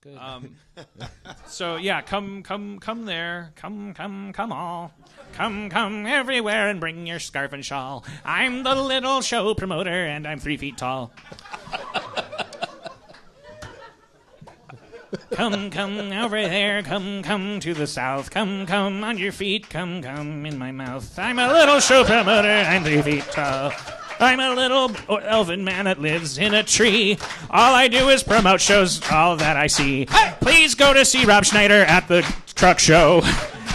good. So yeah, come there, come all, come everywhere and bring your scarf and shawl. I'm the little show promoter and I'm 3 feet tall. Come over there, come to the south, come on your feet, come in my mouth. I'm a little show promoter, I'm 3 feet tall. I'm a little elven man that lives in a tree. All I do is promote shows, all that I see. Hey! Please go to see Rob Schneider at the truck show.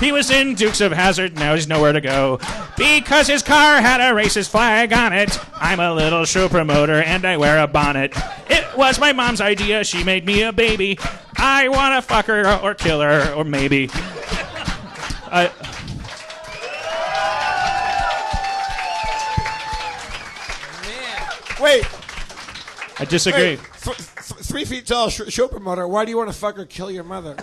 He was in Dukes of Hazzard, now he's nowhere to go. Because his car had a racist flag on it. I'm a little show promoter and I wear a bonnet. It was my mom's idea, she made me a baby. I want to fuck her or kill her, or maybe. Wait. I disagree. Wait, 3 feet tall show promoter. Why do you want to fuck or kill your mother?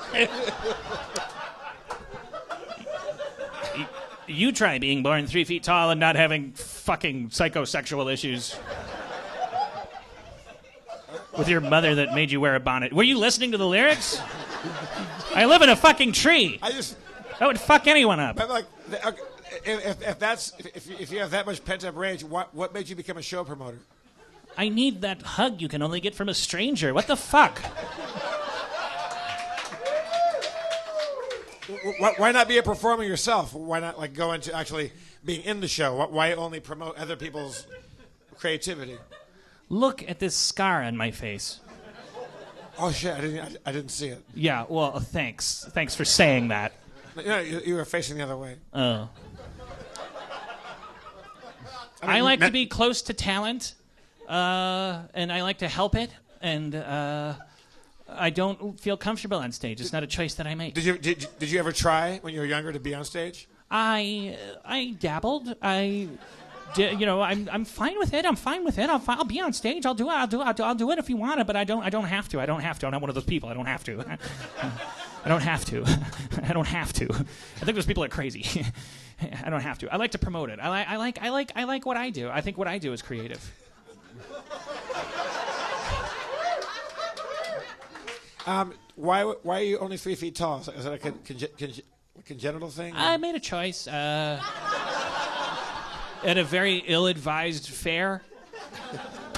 You try being born 3 feet tall and not having fucking psychosexual issues. With your mother that made you wear a bonnet. Were you listening to the lyrics? I live in a fucking tree. That would fuck anyone up. But like, if you have that much pent up rage, what made you become a show promoter? I need that hug you can only get from a stranger. What the fuck? Why not be a performer yourself? Why not like go into actually being in the show? Why only promote other people's creativity? Look at this scar on my face. Oh shit! I didn't see it. Yeah. Well, thanks. Thanks for saying that. No, you were facing the other way. Oh. I like to be close to talent, and I like to help it, and I don't feel comfortable on stage. It's not a choice that I make. Did you ever try when you were younger to be on stage? I dabbled. I'm fine with it. I'll be on stage. I'll do it if you want it. But I don't have to. I'm not one of those people. I don't have to. I don't have to. I think those people are crazy. I don't have to. I like to promote it. I like what I do. I think what I do is creative. Why are you only 3 feet tall? Is that a congenital thing? I made a choice. At a very ill-advised fair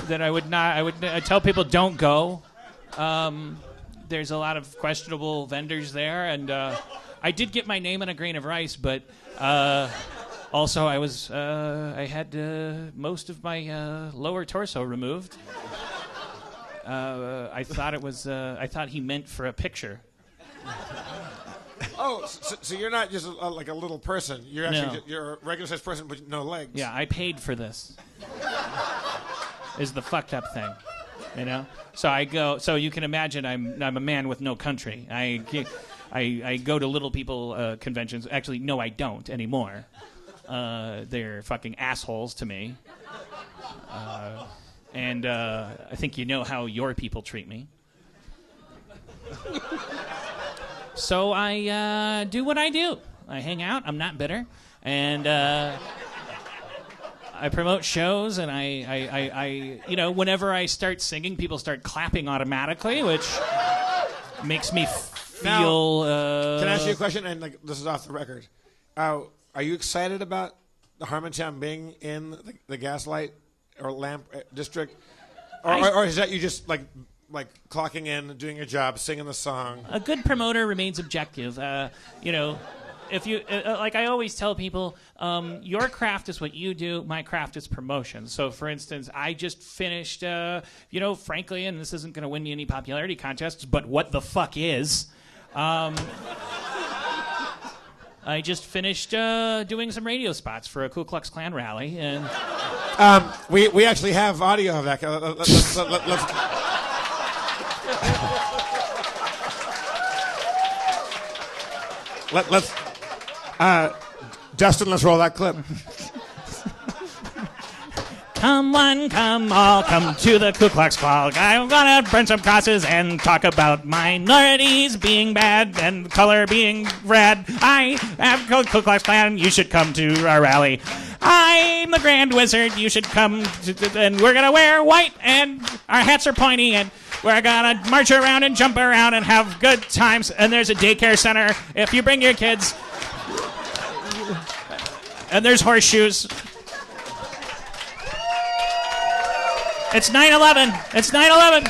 that I tell people don't go. There's a lot of questionable vendors there, and I did get my name on a grain of rice, but also I had most of my lower torso removed. I thought he meant for a picture. Oh, so you're not just like a little person. You're actually you're a regular-sized person with no legs. Yeah, I paid for this. Is the fucked up thing, you know? So I go. So you can imagine I'm a man with no country. I go to little people conventions. Actually, no, I don't anymore. They're fucking assholes to me. And I think you know how your people treat me. So I do what I do. I hang out. I'm not bitter. And I promote shows. And I whenever I start singing, people start clapping automatically, which makes me feel... can I ask you a question? And this is off the record. Are you excited about the Harmontown being in the Gaslight or Lamp district? Or is that you just like clocking in, doing your job, singing the song? A good promoter remains objective. If you like, I always tell people, your craft is what you do. My craft is promotion. So, for instance, I just finished, frankly, and this isn't going to win me any popularity contests, but what the fuck is? I just finished doing some radio spots for a Ku Klux Klan rally, and we actually have audio of that. Let's Dustin, let's roll that clip. Come one, come all, come to the Ku Klux Klan. I'm gonna burn some crosses and talk about minorities being bad and color being red. I have Ku Klux Klan, you should come to our rally. I'm the Grand Wizard, you should come and we're gonna wear white and our hats are pointy and We're gonna march around and jump around and have good times. And there's a daycare center if you bring your kids. And there's horseshoes. It's 9/11. It's 9/11.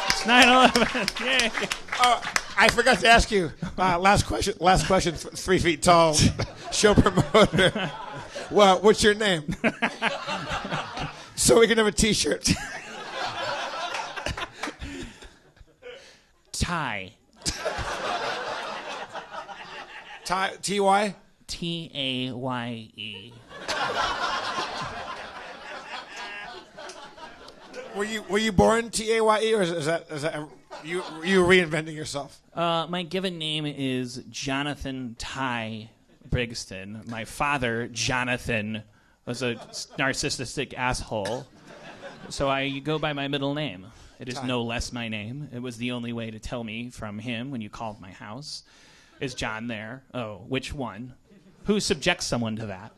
It's 9/11. Yay. I forgot to ask you. Last question. 3 feet tall, show promoter. Well, what's your name? So we can have a T-shirt. Taye. T-Y? Taye. Were you born Taye, or is that you reinventing yourself? My given name is Jonathan Taye Brigston. My father, Jonathan, was a narcissistic asshole, so I go by my middle name. It is no less my name. It was the only way to tell me from him when you called my house. Is John there? Oh, which one? Who subjects someone to that?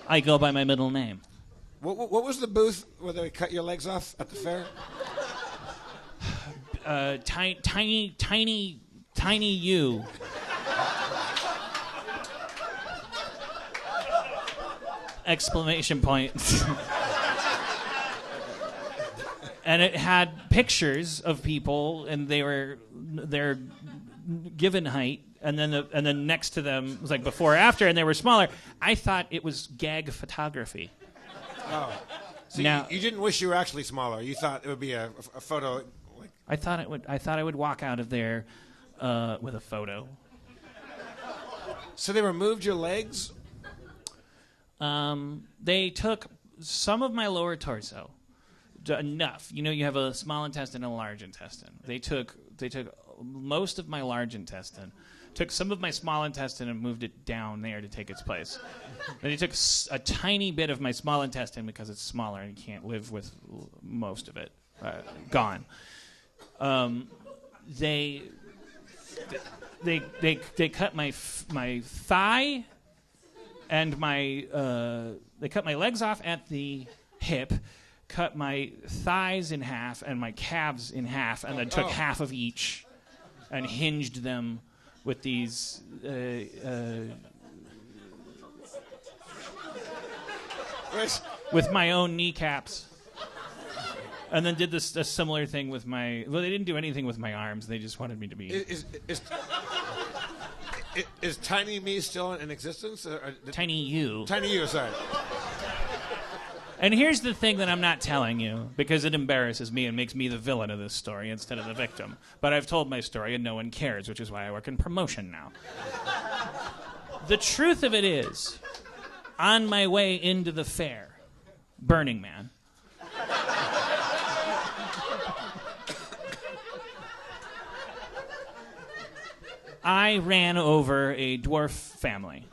I go by my middle name. What was the booth where they cut your legs off at the fair? Tiny you. Exclamation point. And it had pictures of people, and they're given height, and then next to them was like before or after, and they were smaller. I thought it was gag photography. Oh, so now, you didn't wish you were actually smaller. You thought it would be a photo. Like... I thought I would walk out of there with a photo. So they removed your legs? They took some of my lower torso. Enough. You know, you have a small intestine and a large intestine. They took most of my large intestine, took some of my small intestine and moved it down there to take its place. Then they took a tiny bit of my small intestine because it's smaller and you can't live with most of it. Gone. They cut my thigh and they cut my legs off at the hip, cut my thighs in half and my calves in half, and then took half of each and hinged them with these with my own kneecaps. And then did a similar thing with my... Well, they didn't do anything with my arms. They just wanted me to be... Is Tiny Me still in existence? Tiny You. Tiny You, sorry. And here's the thing that I'm not telling you, because it embarrasses me and makes me the villain of this story instead of the victim. But I've told my story and no one cares, which is why I work in promotion now. The truth of it is, on my way into the fair, Burning Man, I ran over a dwarf family.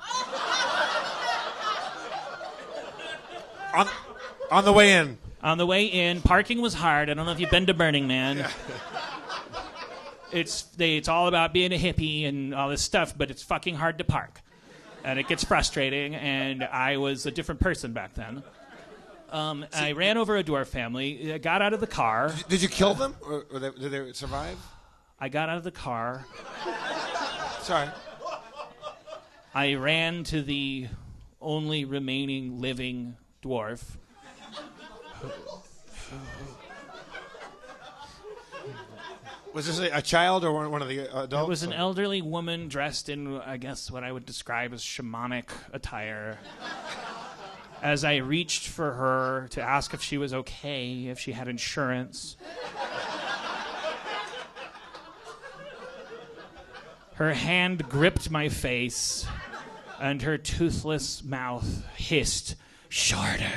On the way in. On the way in, parking was hard. I don't know if you've been to Burning Man. Yeah. It's all about being a hippie and all this stuff, but it's fucking hard to park. And it gets frustrating, and I was a different person back then. I ran over a dwarf family, got out of the car. Did you kill them? Or did they survive? I got out of the car. Sorry. I ran to the only remaining living dwarf. Was this a child or one of the adults? It was an elderly woman dressed in, I guess, what I would describe as shamanic attire. As I reached for her to ask if she was okay, if she had insurance. Her hand gripped my face, and her toothless mouth hissed, "Shorter."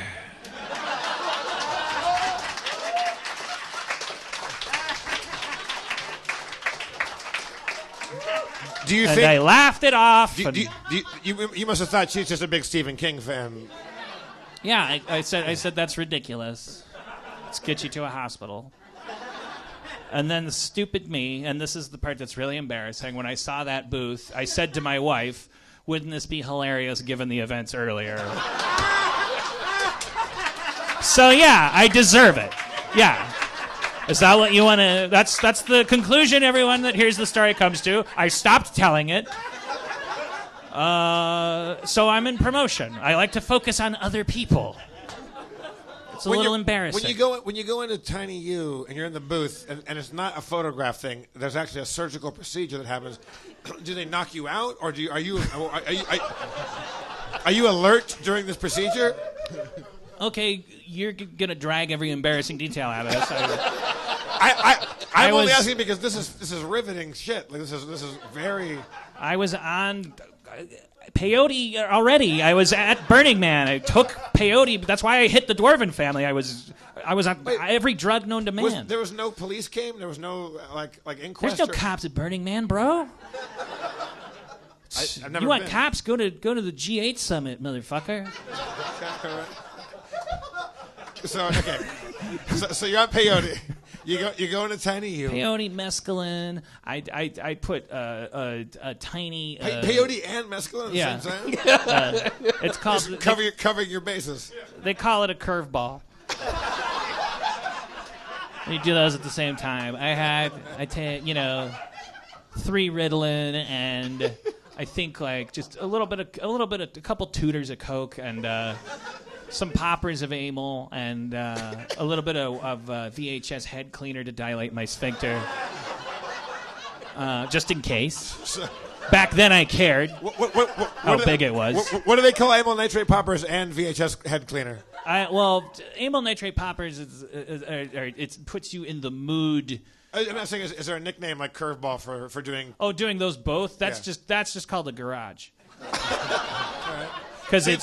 Do you and think I laughed it off. You must have thought she's just a big Stephen King fan. Yeah, I said that's ridiculous. Let's get you to a hospital. And then the stupid me, and this is the part that's really embarrassing, when I saw that booth, I said to my wife, wouldn't this be hilarious given the events earlier? So yeah, I deserve it. Yeah. Is that what you want to... That's the conclusion everyone that hears the story comes to. I stopped telling it. So I'm in promotion. I like to focus on other people. It's a little embarrassing. When you go into Tiny U and you're in the booth and it's not a photograph thing, there's actually a surgical procedure that happens. Do they knock you out, or are you alert during this procedure? Okay, you're gonna drag every embarrassing detail out of us. I'm only asking because this is riveting shit. Like this is very. I was on peyote already. I was at Burning Man. I took peyote. That's why I hit the Dwarven family. I was on every drug known to man. There was no police came. There was no like inquest. There's no cops at Burning Man, bro. I've never you want been. cops? Go to the G8 summit, motherfucker. So you're on peyote. You go into Tiny U. Peyote, mescaline. I put a tiny peyote and mescaline at the same time. It's called Just covering your bases. They call it a curveball. You do those at the same time. I take 3 Ritalin and I think like just a couple tutors of coke and some poppers of Amyl and a little bit of VHS head cleaner to dilate my sphincter, just in case. Back then I cared how big it was. What do they call amyl nitrate poppers and VHS head cleaner? Amyl nitrate poppers it puts you in the mood. I'm not saying is there a nickname like curveball for doing? Oh, doing those both? That's just called a garage. Because it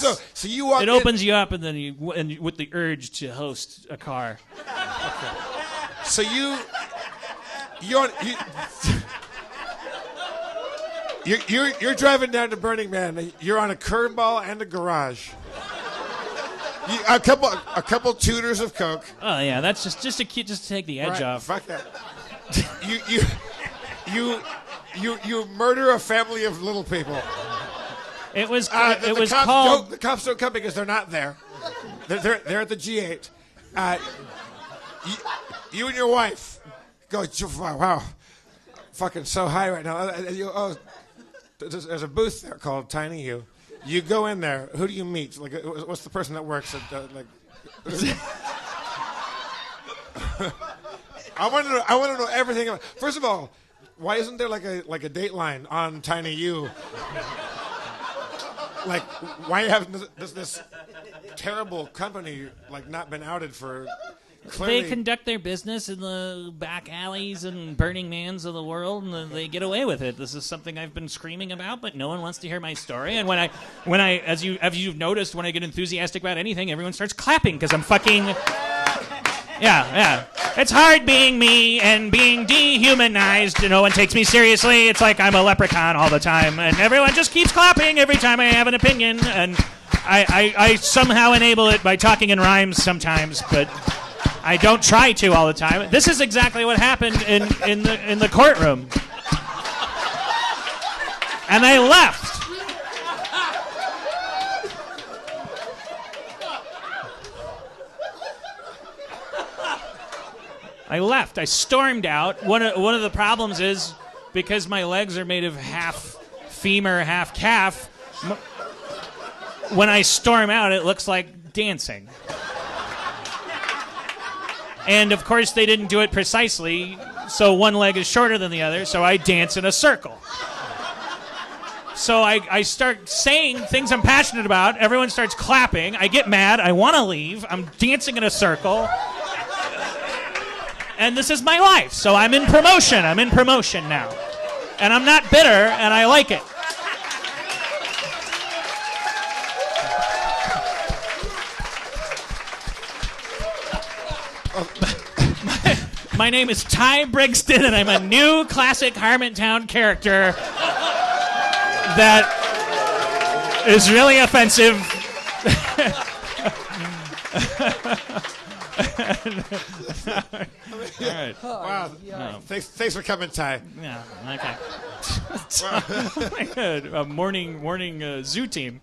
opens you up and then with the urge to host a car. Okay. So you're driving down to Burning Man. You're on a curveball and a garage. A couple tutors of coke. Oh yeah, that's just to take the edge off. Fuck that. You murder a family of little people. It was called. The cops don't come because they're not there. They're at the G8. You and your wife go. Wow, fucking so high right now. There's a booth there called Tiny U. You go in there. Who do you meet? Like, what's the person that works at like? I want to know everything about. First of all, why isn't there like a Dateline on Tiny U? Like, why haven't this terrible company like not been outed for? Clearly. They conduct their business in the back alleys and Burning Mans of the world, and they get away with it. This is something I've been screaming about, but no one wants to hear my story. And when I, as you've noticed, when I get enthusiastic about anything, everyone starts clapping because I'm fucking. Yeah. It's hard being me and being dehumanized. No one takes me seriously. It's like I'm a leprechaun all the time, and everyone just keeps clapping every time I have an opinion. And I somehow enable it by talking in rhymes sometimes, but. I don't try to all the time. This is exactly what happened in the courtroom. And I left. I stormed out. One of the problems is because my legs are made of half femur, half calf. When I storm out, it looks like dancing. And, of course, they didn't do it precisely, so one leg is shorter than the other, so I dance in a circle. So I start saying things I'm passionate about. Everyone starts clapping. I get mad. I want to leave. I'm dancing in a circle. And this is my life. So I'm in promotion. I'm in promotion now. And I'm not bitter, and I like it. My name is Taye Brigston, and I'm a new classic Harmontown character that is really offensive. All right. Wow. Thanks for coming, Ty. Yeah. Okay. Oh my God. A morning zoo team.